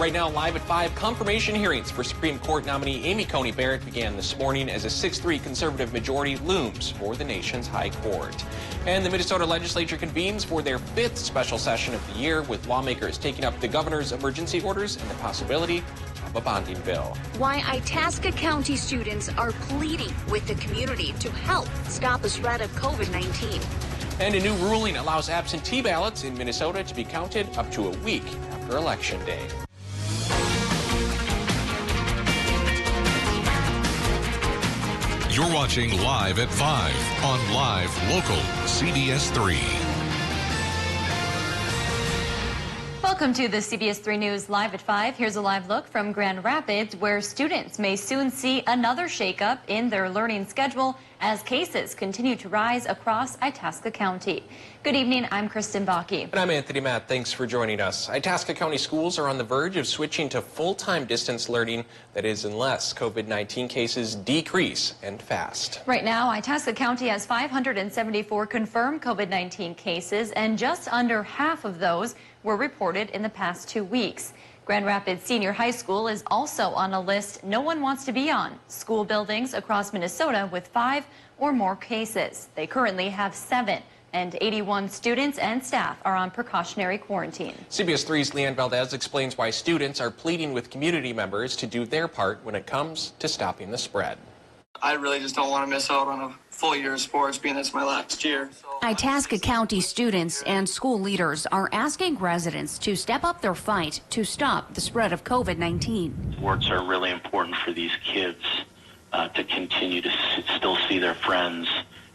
Right now, live at 5, confirmation hearings for Supreme Court nominee Amy Coney Barrett began this morning as a 6-3 conservative majority looms for the nation's high court. And the Minnesota legislature convenes for their 5th special session of the year, with lawmakers taking up the governor's emergency orders and the possibility of a bonding bill. Why Itasca County students are pleading with the community to help stop the spread of COVID-19. And a new ruling allows absentee ballots in Minnesota to be counted up to a week after Election Day. You're watching Live at 5 on Live Local CBS 3. Welcome to the CBS 3 News Live at 5. Here's a live look from Grand Rapids, where students may soon see another shakeup in their learning schedule as cases continue to rise across Itasca County. Good evening, I'm Kristen Bakke. And I'm Anthony Matt. Thanks for joining us. Itasca County schools are on the verge of switching to full-time distance learning, that is, unless COVID-19 cases decrease and fast. Right now, Itasca County has 574 confirmed COVID-19 cases, and just under half of those were reported in the past 2 weeks. Grand Rapids Senior High School is also on a list no one wants to be on. School buildings across Minnesota with 5 or more cases. They currently have 7, and 81 students and staff are on precautionary quarantine. CBS 3's Leanne Valdez explains why students are pleading with community members to do their part when it comes to stopping the spread. I really just don't want to miss out on a full year of sports, being it's my last year. Itasca County students and school leaders are asking residents to step up their fight to stop the spread of COVID-19. Sports are really important for these kids to continue to still see their friends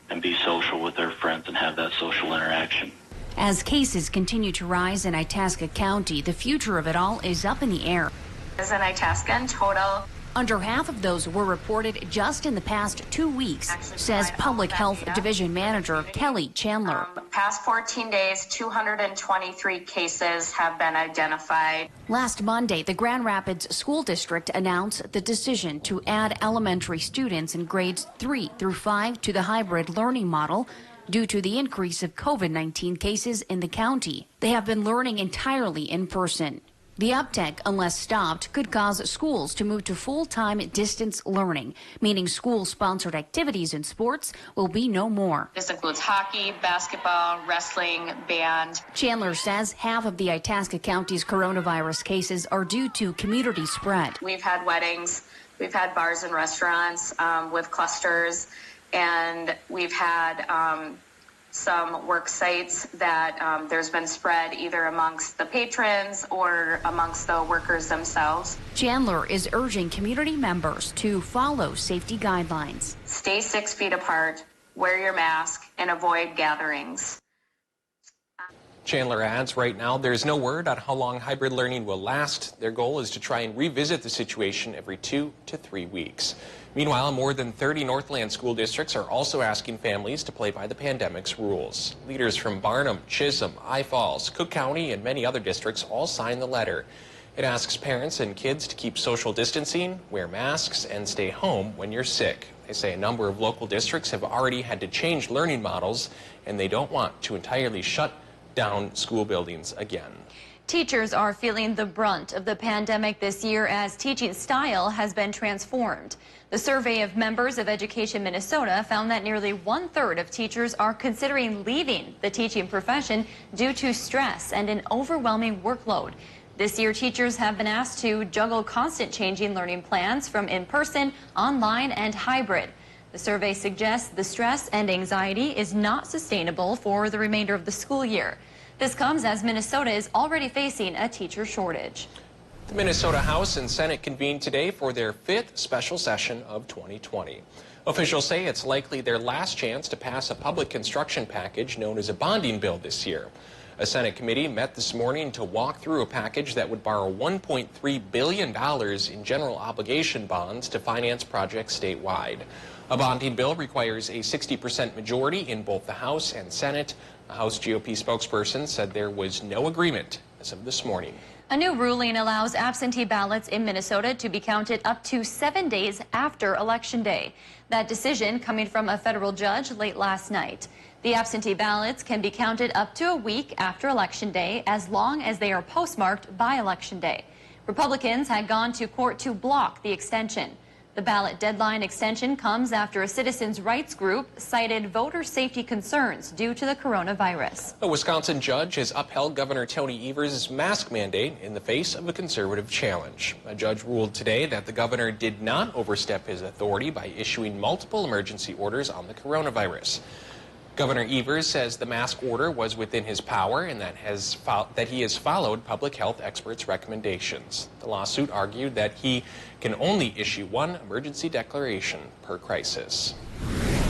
and be social with their friends and have that social interaction. As cases continue to rise in Itasca County, the future of it all is up in the air. As in Itasca in total, under half of those were reported just in the past 2 weeks, says Public Health Division Manager Kelly Chandler. Past 14 days, 223 cases have been identified. Last Monday, the Grand Rapids School District announced the decision to add elementary students in grades 3 through 5 to the hybrid learning model due to the increase of COVID-19 cases in the county. They have been learning entirely in person. The uptick, unless stopped, could cause schools to move to full-time distance learning, meaning school-sponsored activities in sports will be no more. This includes hockey, basketball, wrestling, band. Chandler says half of the Itasca County's coronavirus cases are due to community spread. We've had weddings, we've had bars and restaurants with clusters, and we've had some work sites that there's been spread either amongst the patrons or amongst the workers themselves. Chandler is urging community members to follow safety guidelines. Stay 6 feet apart, wear your mask, and avoid gatherings. Chandler adds, right now there's no word on how long hybrid learning will last. Their goal is to try and revisit the situation every 2 to 3 weeks. Meanwhile, more than 30 Northland school districts are also asking families to play by the pandemic's rules. Leaders from Barnum, Chisholm, Falls, Cook County, and many other districts all signed the letter. It asks parents and kids to keep social distancing, wear masks, and stay home when you're sick. They say a number of local districts have already had to change learning models, and they don't want to entirely shut down school buildings again. Teachers are feeling the brunt of the pandemic this year as teaching style has been transformed. The survey of members of Education Minnesota found that nearly 1/3 of teachers are considering leaving the teaching profession due to stress and an overwhelming workload. This year, teachers have been asked to juggle constant changing learning plans from in-person, online, and hybrid. The survey suggests the stress and anxiety is not sustainable for the remainder of the school year. This comes as Minnesota is already facing a teacher shortage. The Minnesota House and Senate convened today for their 5th special session of 2020. Officials say it's likely their last chance to pass a public construction package known as a bonding bill this year. A Senate committee met this morning to walk through a package that would borrow $1.3 billion in general obligation bonds to finance projects statewide. A bonding bill requires a 60% majority in both the House and Senate. A House GOP spokesperson said there was no agreement as of this morning. A new ruling allows absentee ballots in Minnesota to be counted up to 7 days after Election Day. That decision coming from a federal judge late last night. The absentee ballots can be counted up to a week after Election Day as long as they are postmarked by Election Day. Republicans had gone to court to block the extension. The ballot deadline extension comes after a citizens' rights group cited voter safety concerns due to the coronavirus. A Wisconsin judge has upheld Governor Tony Evers' mask mandate in the face of a conservative challenge. A judge ruled today that the governor did not overstep his authority by issuing multiple emergency orders on the coronavirus. Governor Evers says the mask order was within his power and that he has followed public health experts' recommendations. The lawsuit argued that he can only issue one emergency declaration per crisis.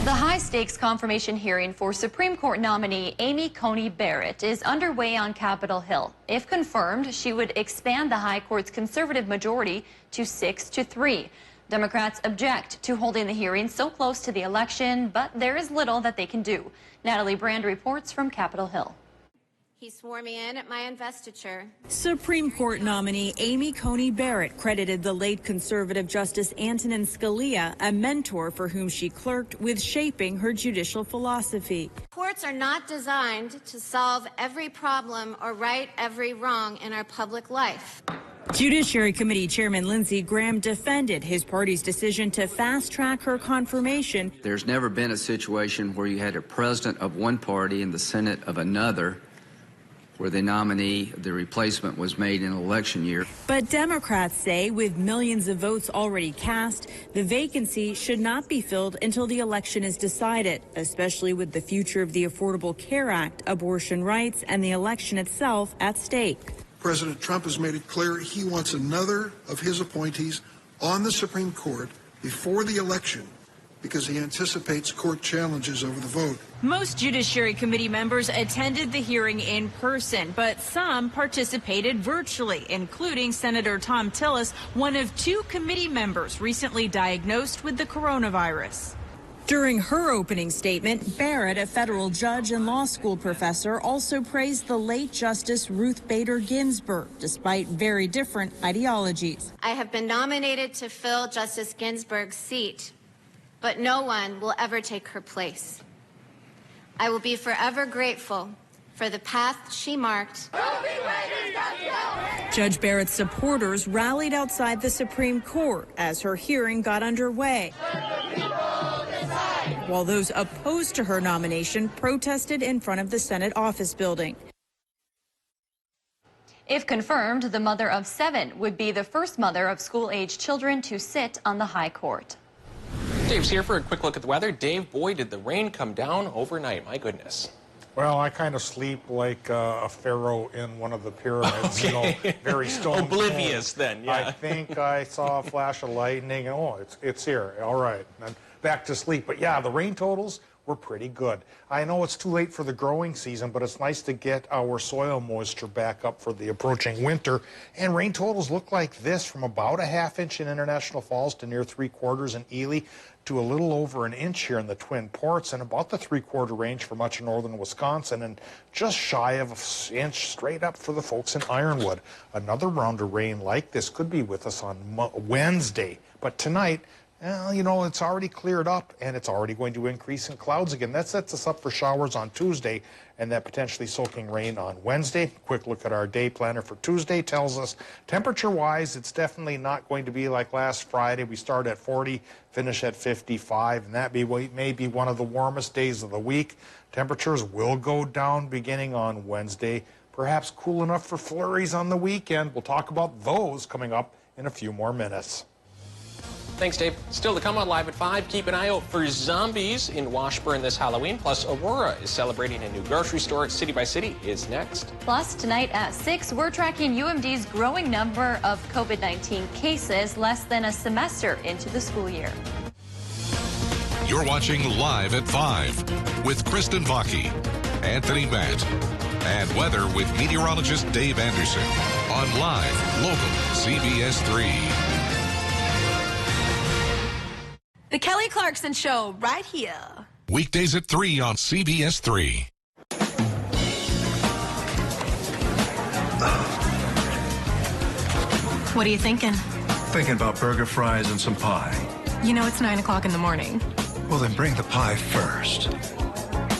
The high-stakes confirmation hearing for Supreme Court nominee Amy Coney Barrett is underway on Capitol Hill. If confirmed, she would expand the High Court's conservative majority to 6-3. Democrats object to holding the hearing so close to the election, but there is little that they can do. Natalie Brand reports from Capitol Hill. He swore me in at my investiture. Supreme Court nominee Amy Coney Barrett credited the late conservative Justice Antonin Scalia, a mentor for whom she clerked, with shaping her judicial philosophy. Courts are not designed to solve every problem or right every wrong in our public life. Judiciary Committee Chairman Lindsey Graham defended his party's decision to fast-track her confirmation. There's never been a situation where you had a president of one party and the Senate of another, where the nominee, the replacement, was made in an election year. But Democrats say with millions of votes already cast, the vacancy should not be filled until the election is decided, especially with the future of the Affordable Care Act, abortion rights, and the election itself at stake. President Trump has made it clear he wants another of his appointees on the Supreme Court before the election because he anticipates court challenges over the vote. Most Judiciary Committee members attended the hearing in person, but some participated virtually, including Senator Tom Tillis, one of two committee members recently diagnosed with the coronavirus. During her opening statement, Barrett, a federal judge and law school professor, also praised the late Justice Ruth Bader Ginsburg, despite very different ideologies. I have been nominated to fill Justice Ginsburg's seat, but no one will ever take her place. I will be forever grateful for the path she marked. Judge Barrett's supporters rallied outside the Supreme Court as her hearing got underway, while those opposed to her nomination protested in front of the Senate office building. If confirmed, the mother of 7 would be the first mother of school-age children to sit on the High Court. Dave's here for a quick look at the weather. Dave, boy, did the rain come down overnight. My goodness. Well, I kind of sleep like a pharaoh in one of the pyramids, Okay. you know, very stone Oblivious cold. then, yeah. I think I saw a flash of lightning, and oh, it's here. All right, and back to sleep. But yeah, the rain totals were pretty good. I know it's too late for the growing season, but it's nice to get our soil moisture back up for the approaching winter. And rain totals look like this, from about a ½ inch in International Falls to near 3/4 in Ely, to a little over an inch here in the Twin Ports, and about the 3/4 range for much of northern Wisconsin, and just shy of an inch straight up for the folks in Ironwood. Another round of rain like this could be with us on Wednesday, but tonight, well, you know, it's already cleared up, and it's already going to increase in clouds again. That sets us up for showers on Tuesday, and that potentially soaking rain on Wednesday. Quick look at our day planner for Tuesday tells us, temperature-wise, it's definitely not going to be like last Friday. We start at 40, finish at 55, and that may be one of the warmest days of the week. Temperatures will go down beginning on Wednesday, perhaps cool enough for flurries on the weekend. We'll talk about those coming up in a few more minutes. Thanks, Dave. Still to come on Live at 5, keep an eye out for zombies in Washburn this Halloween. Plus, Aurora is celebrating a new grocery store. City by City is next. Plus, tonight at 6, we're tracking UMD's growing number of COVID-19 cases less than a semester into the school year. You're watching Live at 5 with Kristen Vaki, Anthony Matt, and weather with meteorologist Dave Anderson on Live Local CBS 3. The Kelly Clarkson Show, right here. Weekdays at 3 on CBS 3. What are you thinking? Thinking about burger fries and some pie. You know it's 9 o'clock in the morning. Well, then bring the pie first.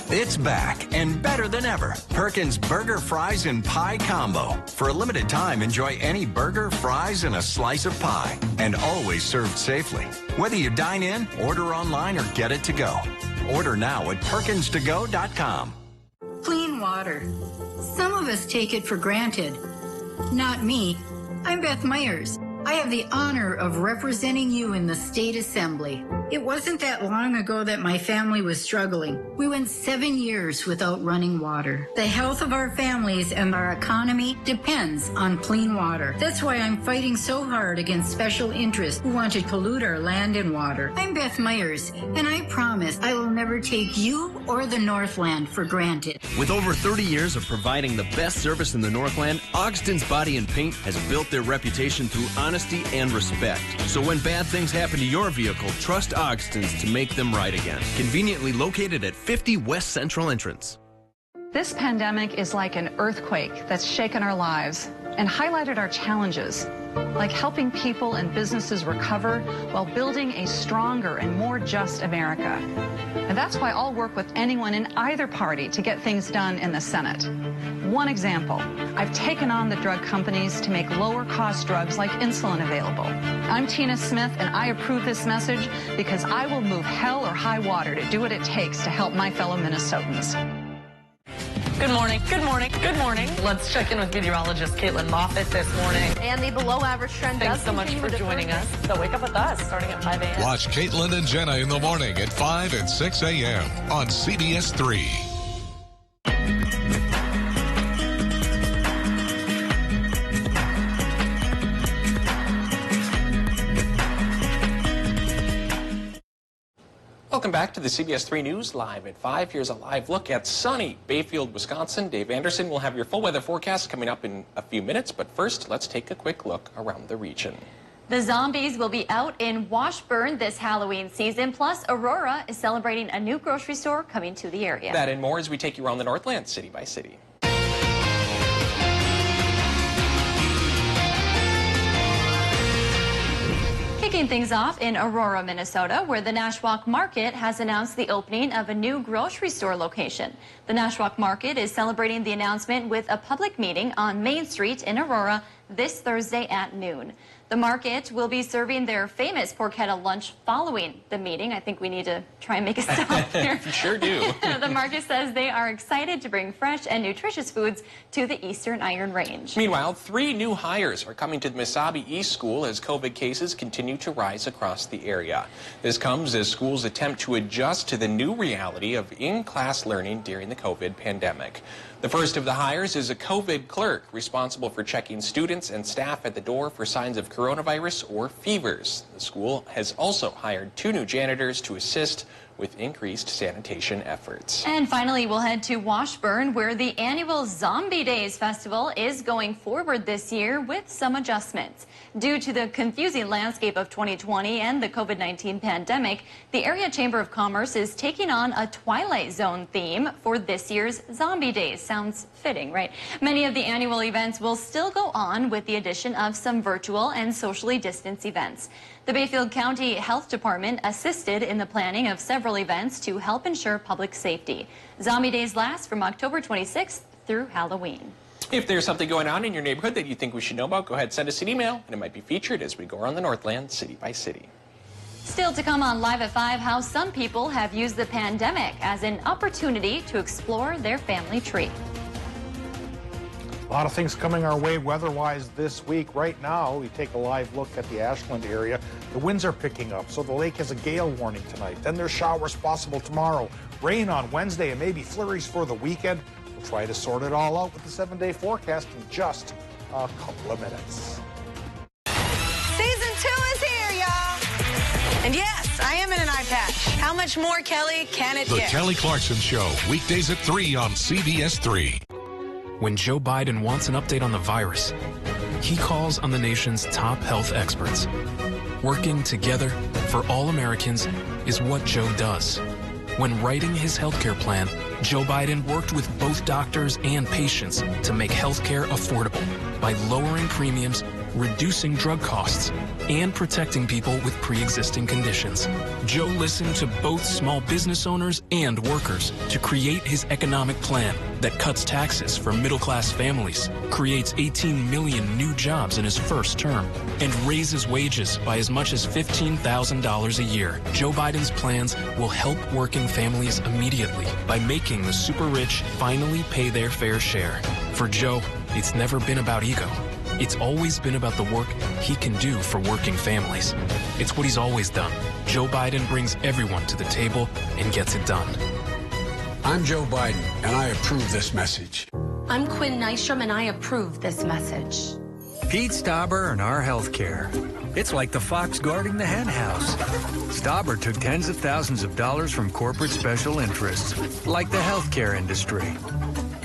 It's back and better than ever. Perkins Burger, Fries, and Pie Combo. For a limited time, enjoy any burger, fries, and a slice of pie. And always served safely. Whether you dine in, order online, or get it to go. Order now at PerkinsToGo.com. Clean water. Some of us take it for granted. Not me. I'm Beth Myers. I have the honor of representing you in the State Assembly. It wasn't that long ago that my family was struggling. We went 7 years without running water. The health of our families and our economy depends on clean water. That's why I'm fighting so hard against special interests who want to pollute our land and water. I'm Beth Myers, and I promise I will never take you or the Northland for granted. With over 30 years of providing the best service in the Northland, Ogston's Body and Paint has built their reputation through honesty and respect. So when bad things happen to your vehicle, trust Ogston's to make them right again. Conveniently located at 50 West Central Entrance. This pandemic is like an earthquake that's shaken our lives and highlighted our challenges, like helping people and businesses recover while building a stronger and more just America. And that's why I'll work with anyone in either party to get things done in the Senate. One example, I've taken on the drug companies to make lower-cost drugs like insulin available. I'm Tina Smith, and I approve this message because I will move hell or high water to do what it takes to help my fellow Minnesotans. Good morning. Good morning. Good morning. Let's check in with meteorologist Caitlin Moffitt this morning. And the below-average trend Thanks so much for joining us. So wake up with us starting at 5 a.m. Watch Caitlin and Jenna in the morning at 5 and 6 a.m. on CBS 3. Welcome back to the CBS 3 News Live at 5. Here's a live look at sunny Bayfield, Wisconsin. Dave Anderson will have your full weather forecast coming up in a few minutes. But first, let's take a quick look around the region. The zombies will be out in Washburn this Halloween season. Plus, Aurora is celebrating a new grocery store coming to the area. That and more as we take you around the Northland, city by city. Kicking things off in Aurora, Minnesota, where the Nashwauk Market has announced the opening of a new grocery store location. The Nashwauk Market is celebrating the announcement with a public meeting on Main Street in Aurora this Thursday at noon. The market will be serving their famous porchetta lunch following the meeting. I think we need to try and make a stop here. You sure do. The market says they are excited to bring fresh and nutritious foods to the Eastern Iron Range. Meanwhile, 3 new hires are coming to the Mesabi East School as COVID cases continue to rise across the area. This comes as schools attempt to adjust to the new reality of in-class learning during the COVID pandemic. The first of the hires is a COVID clerk responsible for checking students and staff at the door for signs of coronavirus or fevers. The school has also hired 2 new janitors to assist with increased sanitation efforts. And finally, we'll head to Washburn, where the annual Zombie Days Festival is going forward this year with some adjustments. Due to the confusing landscape of 2020 and the COVID-19 pandemic, the Area Chamber of Commerce is taking on a Twilight Zone theme for this year's Zombie Days. Sounds fitting, right? Many of the annual events will still go on with the addition of some virtual and socially distanced events. The Bayfield County Health Department assisted in the planning of several events to help ensure public safety. Zombie Days last from October 26th through Halloween. If there's something going on in your neighborhood that you think we should know about, go ahead and send us an email, and it might be featured as we go around the Northland city by city. Still to come on Live at 5, how some people have used the pandemic as an opportunity to explore their family tree. A lot of things coming our way weather-wise this week. Right now, we take a live look at the Ashland area. The winds are picking up, so the lake has a gale warning tonight. Then there's showers possible tomorrow. Rain on Wednesday and maybe flurries for the weekend. We'll try to sort it all out with the 7-day forecast in just a couple of minutes. Season 2 is here, y'all. And yes, I am in an eye patch. How much more, Kelly, can it The get? Kelly Clarkson Show, weekdays at 3 on CBS 3. When Joe Biden wants an update on the virus, he calls on the nation's top health experts. Working together for all Americans is what Joe does. When writing his healthcare plan, Joe Biden worked with both doctors and patients to make health care affordable by lowering premiums, reducing drug costs, and protecting people with pre-existing conditions. Joe listened to both small business owners and workers to create his economic plan that cuts taxes for middle-class families, creates 18 million new jobs in his first term, and raises wages by as much as $15,000 a year. Joe Biden's plans will help working families immediately by making the super rich finally pay their fair share. For Joe, it's never been about ego. It's always been about the work he can do for working families. It's what he's always done. Joe Biden brings everyone to the table and gets it done. I'm Joe Biden, and I approve this message. I'm Quinn Nystrom, and I approve this message. Pete Stauber and our health care. It's like the fox guarding the hen house. Stauber took tens of thousands of dollars from corporate special interests, like the healthcare industry,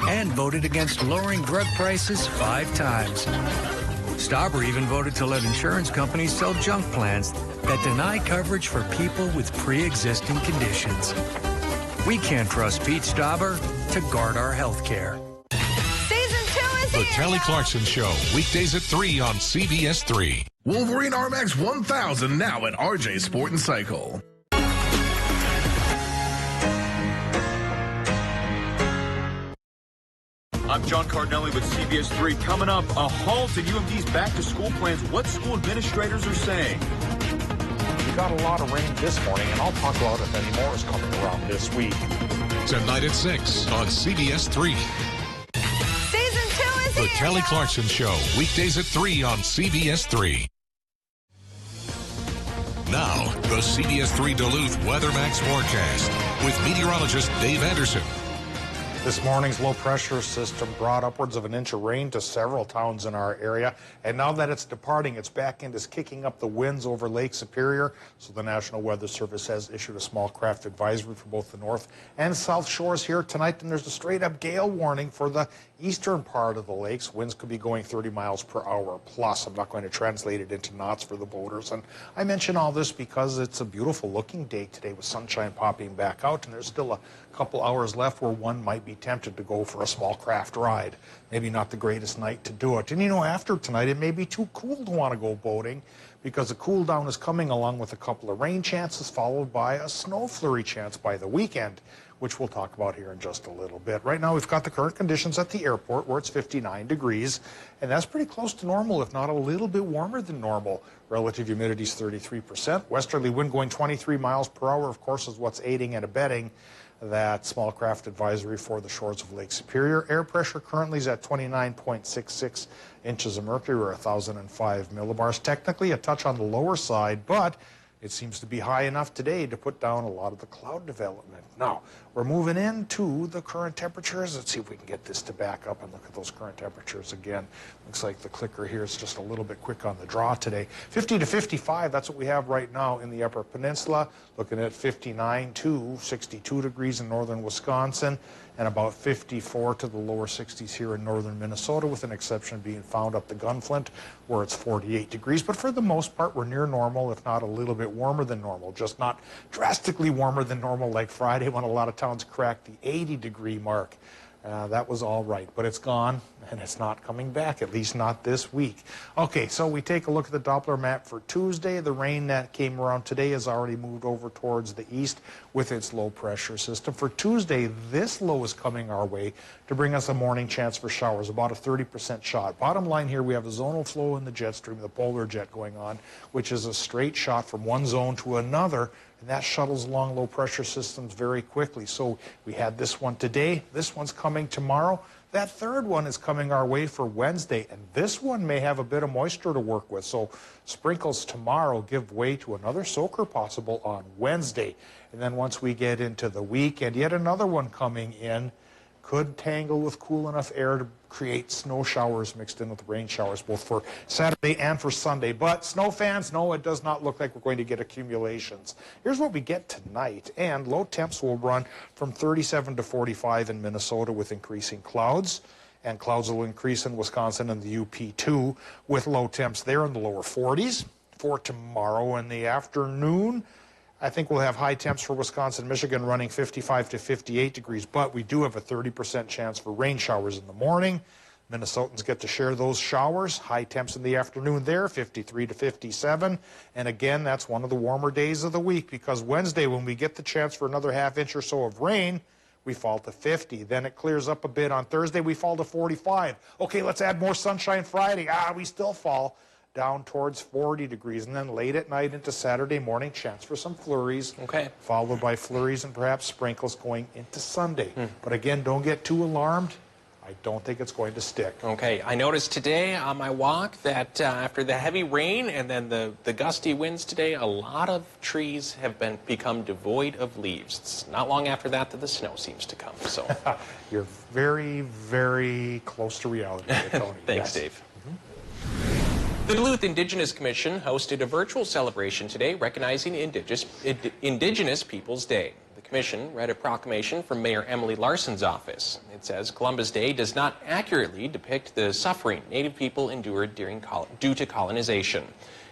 and voted against lowering drug prices 5 times. Stauber even voted to let insurance companies sell junk plans that deny coverage for people with pre-existing conditions. We can't trust Pete Stauber to guard our health care. Season 2 is The here, Kelly y'all. Clarkson Show, weekdays at 3 on CBS 3. Wolverine RMAX 1000 now at RJ Sport and Cycle. I'm John Cardinelli with CBS 3. Coming up, a halt in UMD's back-to-school plans. What school administrators are saying. We got a lot of rain this morning, and I'll talk about if any more is coming around this week. Tonight at 6 on CBS 3. Season 2 is The here, Kelly y'all. Clarkson Show, weekdays at 3 on CBS 3. Now, the CBS 3 Duluth WeatherMax forecast with meteorologist Dave Anderson. This morning's low pressure system brought upwards of an inch of rain to several towns in our area. And now that it's departing, its back end is kicking up the winds over Lake Superior. So the National Weather Service has issued a small craft advisory for both the north and south shores here tonight. And there's a straight up gale warning for the eastern part of the lakes. Winds could be going 30 miles per hour plus. I'm not going to translate it into knots for the boaters. And I mention all this because it's a beautiful looking day today with sunshine popping back out. And there's still a couple hours left where one might be tempted to go for a small craft ride. Maybe not the greatest night to do it. And you know, after tonight, it may be too cool to want to go boating because a cool down is coming along with a couple of rain chances followed by a snow flurry chance by the weekend, which we'll talk about here in just a little bit. Right now, we've got the current conditions at the airport where it's 59 degrees, and that's pretty close to normal, if not a little bit warmer than normal. Relative humidity is 33%. Westerly wind going 23 miles per hour, of course, is what's aiding and abetting that small craft advisory for the shores of Lake Superior. Air pressure currently is at 29.66 inches of mercury, or 1,005 millibars. Technically a touch on the lower side, but it seems to be high enough today to put down a lot of the cloud development. Now, we're moving into the current temperatures. Let's see if we can get this to back up and look at those current temperatures again. Looks like the clicker here is just a little bit quick on the draw today. 50 to 55, that's what we have right now in the Upper Peninsula. Looking at 59 to 62 degrees in northern Wisconsin, and about 54 to the lower 60s here in northern Minnesota, with an exception being found up the Gunflint, where it's 48 degrees. But for the most part, we're near normal, if not a little bit warmer than normal, just not drastically warmer than normal like Friday when a lot of towns cracked the 80-degree mark. That was all right, but it's gone, and it's not coming back, at least not this week. Okay, so we take a look at the Doppler map for Tuesday. The rain that came around today has already moved over towards the east with its low pressure system. For Tuesday, this low is coming our way to bring us a morning chance for showers, about a 30% shot. Bottom line here, we have a zonal flow in the jet stream, the polar jet going on, which is a straight shot from one zone to another, and that shuttles along low pressure systems very quickly. So we had this one today, this one's coming tomorrow. That third one is coming our way for Wednesday, and this one may have a bit of moisture to work with. So sprinkles tomorrow give way to another soaker possible on Wednesday. And then once we get into the weekend, yet another one coming in could tangle with cool enough air to create snow showers mixed in with rain showers, both for Saturday and for Sunday. But snow fans, no, it does not look like we're going to get accumulations. Here's what we get tonight, and low temps will run from 37 to 45 in Minnesota with increasing clouds, and clouds will increase in Wisconsin and the UP too, with low temps there in the lower 40s. For tomorrow in the afternoon, I think we'll have high temps for Wisconsin, Michigan running 55 to 58 degrees, but we do have a 30% chance for rain showers in the morning. Minnesotans get to share those showers. High temps in the afternoon there, 53 to 57. And again, that's one of the warmer days of the week because Wednesday, when we get the chance for another half inch or so of rain, we fall to 50. Then it clears up a bit. On Thursday, we fall to 45. Okay, let's add more sunshine Friday. We still fall down towards 40 degrees. And then late at night into Saturday morning, chance for some flurries. Okay. Followed by flurries and perhaps sprinkles going into Sunday. But again, don't get too alarmed. I don't think it's going to stick. Okay, I noticed today on my walk that after the heavy rain and then the gusty winds today, a lot of trees have become devoid of leaves. It's not long after that the snow seems to come. So you're very, very close to reality, Tony. Thanks, Dave. The Duluth Indigenous Commission hosted a virtual celebration today recognizing Indigenous Peoples Day. The Commission read a proclamation from Mayor Emily Larson's office. It says Columbus Day does not accurately depict the suffering Native people endured due to colonization.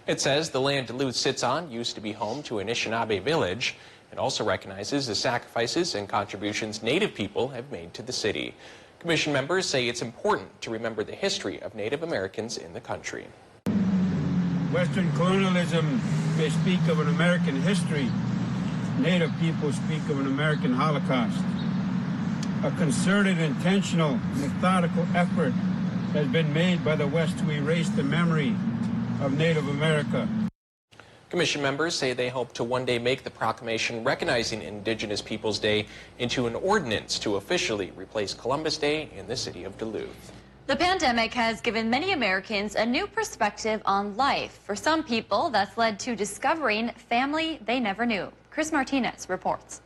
It says the land Duluth sits on used to be home to Anishinaabe village. It also recognizes the sacrifices and contributions Native people have made to the city. Commission members say it's important to remember the history of Native Americans in the country. Western colonialism may speak of an American history. Native people speak of an American Holocaust. A concerted, intentional, methodical effort has been made by the West to erase the memory of Native America. Commission members say they hope to one day make the proclamation recognizing Indigenous Peoples Day into an ordinance to officially replace Columbus Day in the city of Duluth. The pandemic has given many Americans a new perspective on life. For some people, that's led to discovering family they never knew. Chris Martinez reports.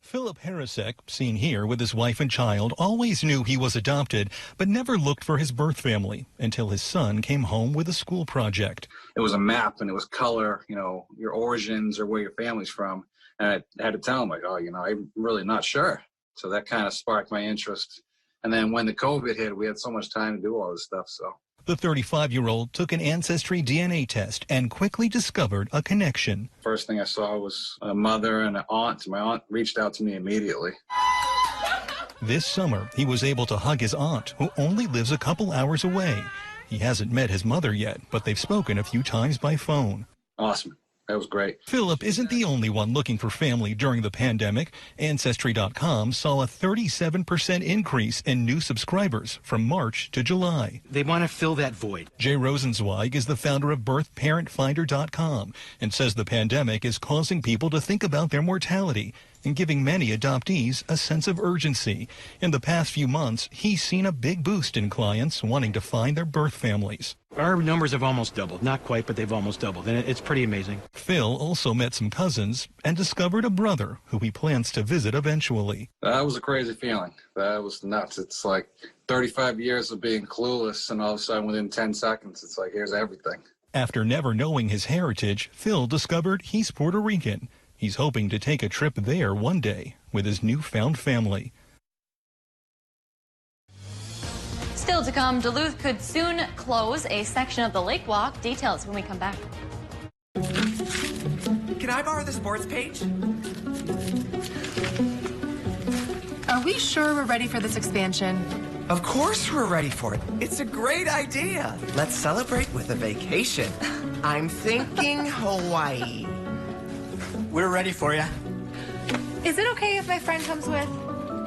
Philip Harrisek, seen here with his wife and child, always knew he was adopted, but never looked for his birth family until his son came home with a school project. It was a map and it was color, your origins or where your family's from. And I had to tell him, I'm really not sure. So that kind of sparked my interest. And then when the COVID hit, we had so much time to do all this stuff, so. The 35-year-old took an Ancestry DNA test and quickly discovered a connection. First thing I saw was a mother and an aunt. My aunt reached out to me immediately. This summer, he was able to hug his aunt, who only lives a couple hours away. He hasn't met his mother yet, but they've spoken a few times by phone. Awesome. That was great. Philip isn't the only one looking for family during the pandemic. Ancestry.com saw a 37% increase in new subscribers from March to July. They want to fill that void. Jay Rosenzweig is the founder of BirthParentFinder.com and says the pandemic is causing people to think about their mortality and giving many adoptees a sense of urgency. In the past few months, he's seen a big boost in clients wanting to find their birth families. Our numbers have almost doubled. Not quite, but they've almost doubled. And it's pretty amazing. Phil also met some cousins and discovered a brother who he plans to visit eventually. That was a crazy feeling. That was nuts. It's like 35 years of being clueless, and all of a sudden within 10 seconds, it's like, here's everything. After never knowing his heritage, Phil discovered he's Puerto Rican. He's hoping to take a trip there one day with his newfound family. Still to come, Duluth could soon close a section of the Lake Walk. Details when we come back. Can I borrow the sports page? Are we sure we're ready for this expansion? Of course we're ready for it. It's a great idea. Let's celebrate with a vacation. I'm thinking Hawaii. We're ready for you. Is it okay if my friend comes with?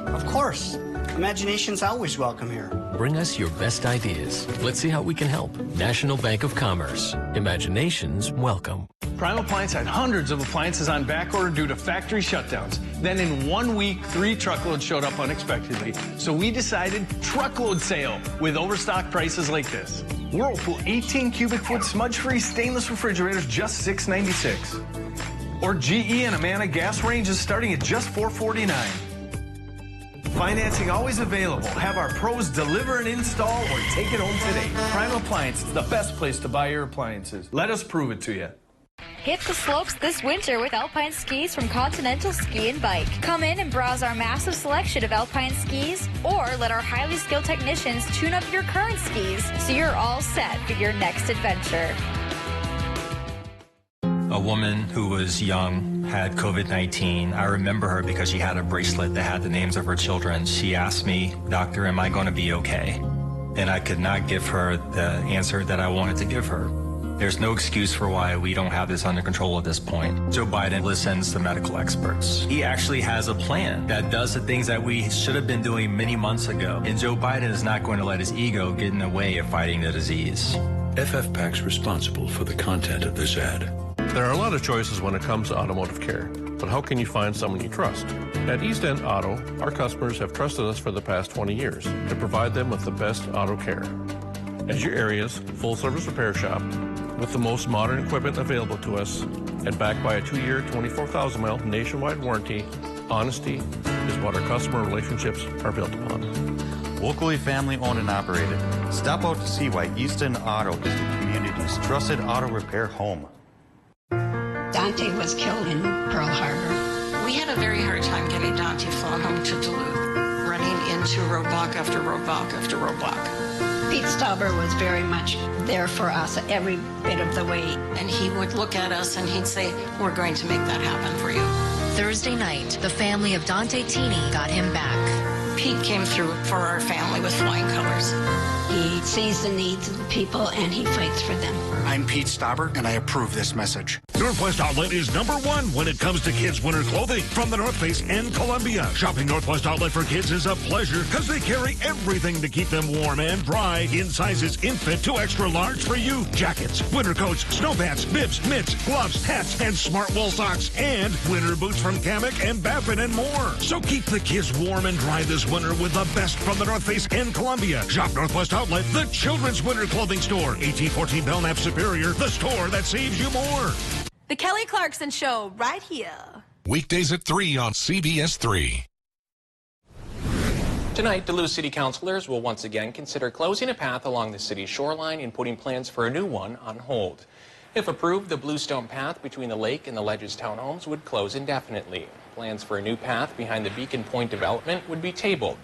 Of course. Imagination's always welcome here. Bring us your best ideas. Let's see how we can help. National Bank of Commerce. Imagination's welcome. Prime Appliance had hundreds of appliances on back order due to factory shutdowns. Then in 1 week, 3 truckloads showed up unexpectedly. So we decided truckload sale with overstock prices like this. Whirlpool 18 cubic foot smudge-free stainless refrigerators just $6.96. Or GE and Amana gas ranges starting at just $4.49. Financing always available. Have our pros deliver and install or take it home today. Prime Appliance is the best place to buy your appliances. Let us prove it to you. Hit the slopes this winter with Alpine skis from Continental Ski and Bike. Come in and browse our massive selection of Alpine skis, or let our highly skilled technicians tune up your current skis so you're all set for your next adventure. A woman who was young had COVID-19. I remember her because she had a bracelet that had the names of her children. She asked me, "Doctor, am I going to be okay?" And I could not give her the answer that I wanted to give her. There's no excuse for why we don't have this under control at this point. Joe Biden listens to medical experts. He actually has a plan that does the things that we should have been doing many months ago. And Joe Biden is not going to let his ego get in the way of fighting the disease. FFPAC's responsible for the content of this ad. There are a lot of choices when it comes to automotive care, but how can you find someone you trust? At East End Auto, our customers have trusted us for the past 20 years to provide them with the best auto care. As your area's full-service repair shop, with the most modern equipment available to us, and backed by a 2-year, 24,000-mile nationwide warranty, honesty is what our customer relationships are built upon. Locally family-owned and operated. Stop out to see why Easton Auto is the community's trusted auto repair home. Dante was killed in Pearl Harbor. We had a very hard time getting Dante flown home to Duluth, running into roadblock after roadblock after roadblock. Pete Stauber was very much there for us every bit of the way. And he would look at us and he'd say, "We're going to make that happen for you." Thursday night, the family of Dante Teeny got him back. Pete came through for our family with flying colors. He sees the needs of the people and he fights for them. I'm Pete Stauber, and I approve this message. Northwest Outlet is #1 when it comes to kids' winter clothing from the North Face and Columbia. Shopping Northwest Outlet for kids is a pleasure because they carry everything to keep them warm and dry in sizes infant to extra large for you. Jackets, winter coats, snow pants, bibs, mitts, gloves, hats, and smart wool socks, and winter boots from Kamek and Baffin and more. So keep the kids warm and dry this winter with the best from the North Face and Columbia. Shop Northwest Outlet, the children's winter clothing store. 1814 Belknap Superior, the store that saves you more. The Kelly Clarkson Show, right here. Weekdays at 3 on CBS 3. Tonight, Duluth City Councilors will once again consider closing a path along the city's shoreline and putting plans for a new one on hold. If approved, the Bluestone path between the lake and the Ledges townhomes would close indefinitely. Plans for a new path behind the Beacon Point development would be tabled.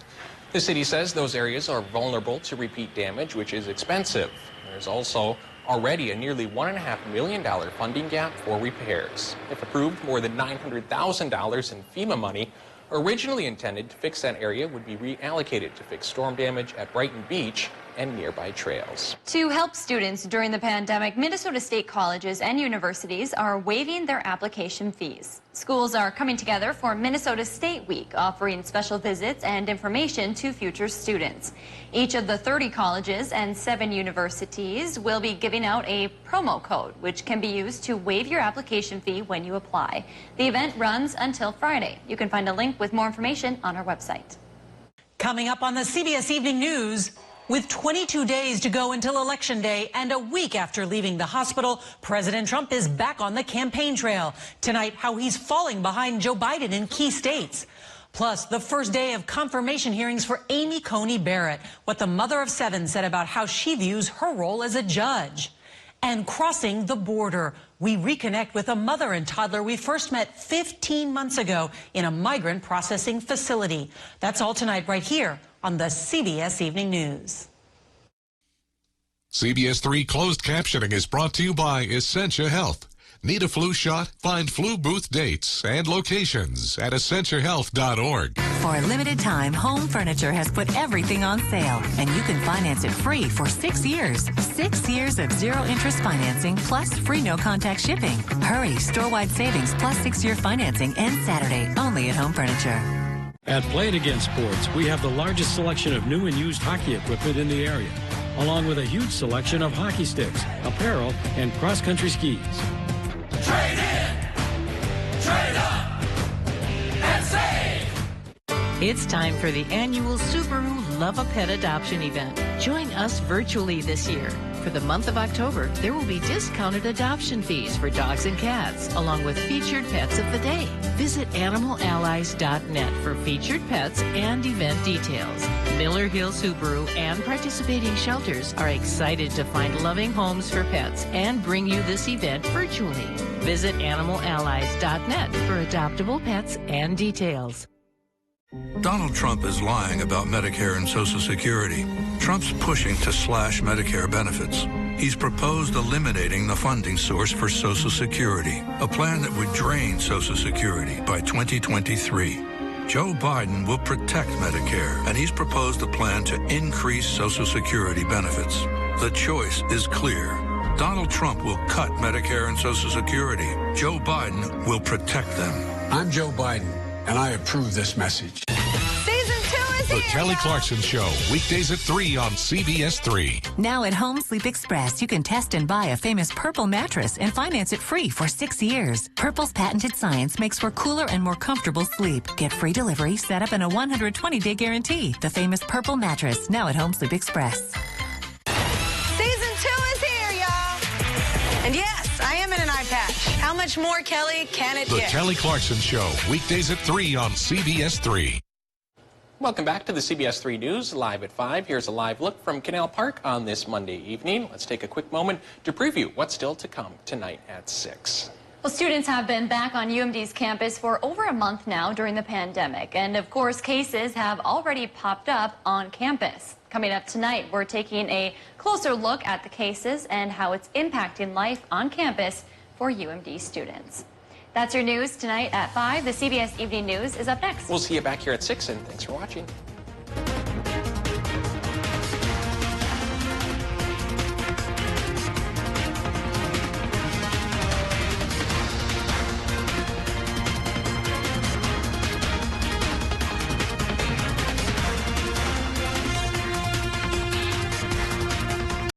The city says those areas are vulnerable to repeat damage, which is expensive. There's also already a nearly $1.5 million funding gap for repairs. If approved, more than $900,000 in FEMA money originally intended to fix that area would be reallocated to fix storm damage at Brighton Beach and nearby trails. To help students during the pandemic, Minnesota state colleges and universities are waiving their application fees. Schools are coming together for Minnesota State Week, offering special visits and information to future students. Each of the 30 colleges and 7 universities will be giving out a promo code, which can be used to waive your application fee when you apply. The event runs until Friday. You can find a link with more information on our website. Coming up on the CBS Evening News, with 22 days to go until Election Day and a week after leaving the hospital, President Trump is back on the campaign trail. Tonight, how he's falling behind Joe Biden in key states. Plus, the first day of confirmation hearings for Amy Coney Barrett, what the mother of 7 said about how she views her role as a judge. And crossing the border, we reconnect with a mother and toddler we first met 15 months ago in a migrant processing facility. That's all tonight right here on the CBS Evening News. CBS 3 closed captioning is brought to you by Essentia Health. Need a flu shot? Find flu booth dates and locations at essentiahealth.org. For a limited time, Home Furniture has put everything on sale, and you can finance it free for 6 years. 6 years of zero-interest financing plus free no-contact shipping. Hurry, store-wide savings plus 6-year financing ends Saturday only at Home Furniture. At Play It Again Sports, we have the largest selection of new and used hockey equipment in the area, along with a huge selection of hockey sticks, apparel, and cross-country skis. Trade in, trade up, and save. It's time for the annual Subaru Love a Pet adoption event. Join us virtually this year. For the month of October, there will be discounted adoption fees for dogs and cats, along with featured pets of the day. Visit animalallies.net for featured pets and event details. Miller Hill Subaru and participating shelters are excited to find loving homes for pets and bring you this event virtually. Visit animalallies.net for adoptable pets and details. Donald Trump is lying about Medicare and Social Security. Trump's pushing to slash Medicare benefits. He's proposed eliminating the funding source for Social Security, a plan that would drain Social Security by 2023. Joe Biden will protect Medicare, and he's proposed a plan to increase Social Security benefits. The choice is clear. Donald Trump will cut Medicare and Social Security. Joe Biden will protect them. I'm Joe Biden, and I approve this message. The Kelly Clarkson Show, weekdays at 3 on CBS 3. Now at Home Sleep Express, you can test and buy a famous Purple mattress and finance it free for 6 years. Purple's patented science makes for cooler and more comfortable sleep. Get free delivery, setup, and a 120-day guarantee. The famous Purple mattress, now at Home Sleep Express. Season 2 is here, y'all. And yes, I am in an eye patch. How much more, Kelly, can it The get? Kelly Clarkson Show, weekdays at 3 on CBS 3. Welcome back to the CBS 3 News, live at 5. Here's a live look from Canal Park on this Monday evening. Let's take a quick moment to preview what's still to come tonight at 6. Well, students have been back on UMD's campus for over a month now during the pandemic. And of course, cases have already popped up on campus. Coming up tonight, we're taking a closer look at the cases and how it's impacting life on campus for UMD students. That's your news tonight at 5. The CBS Evening News is up next. We'll see you back here at 6, and thanks for watching.